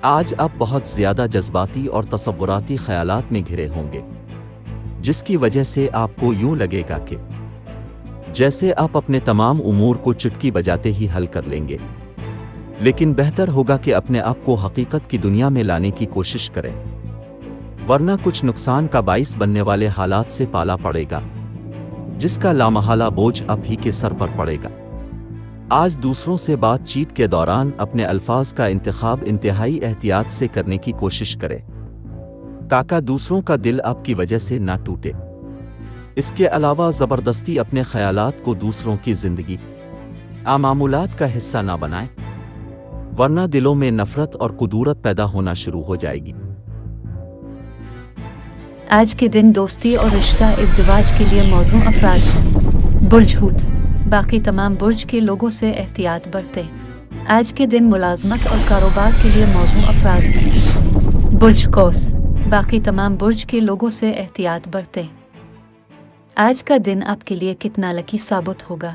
آج آپ بہت زیادہ جذباتی اور تصوراتی خیالات میں گھرے ہوں گے، جس کی وجہ سے آپ کو یوں لگے گا کہ جیسے آپ اپنے تمام امور کو چٹکی بجاتے ہی حل کر لیں گے، لیکن بہتر ہوگا کہ اپنے آپ کو حقیقت کی دنیا میں لانے کی کوشش کریں، ورنہ کچھ نقصان کا باعث بننے والے حالات سے پالا پڑے گا، جس کا لامحالہ بوجھ آپ ہی کے سر پر پڑے گا۔ آج دوسروں سے بات چیت کے دوران اپنے الفاظ کا انتخاب انتہائی احتیاط سے کرنے کی کوشش کریں، تاکہ دوسروں کا دل آپ کی وجہ سے نہ ٹوٹے۔ اس کے علاوہ زبردستی اپنے خیالات کو دوسروں کی زندگی معمولات کا حصہ نہ بنائیں، ورنہ دلوں میں نفرت اور کدورت پیدا ہونا شروع ہو جائے گی۔ آج کے دن دوستی اور رشتہ ازدواج کے لیے موزوں افراد برج ہوت، باقی تمام برج کے لوگوں سے احتیاط برتیں۔ آج کے دن ملازمت اور کاروبار کے لیے موزوں افراد برج قوس، باقی تمام برج کے لوگوں سے احتیاط برتیں۔ آج کا دن آپ کے لیے کتنا لکی ثابت ہوگا؟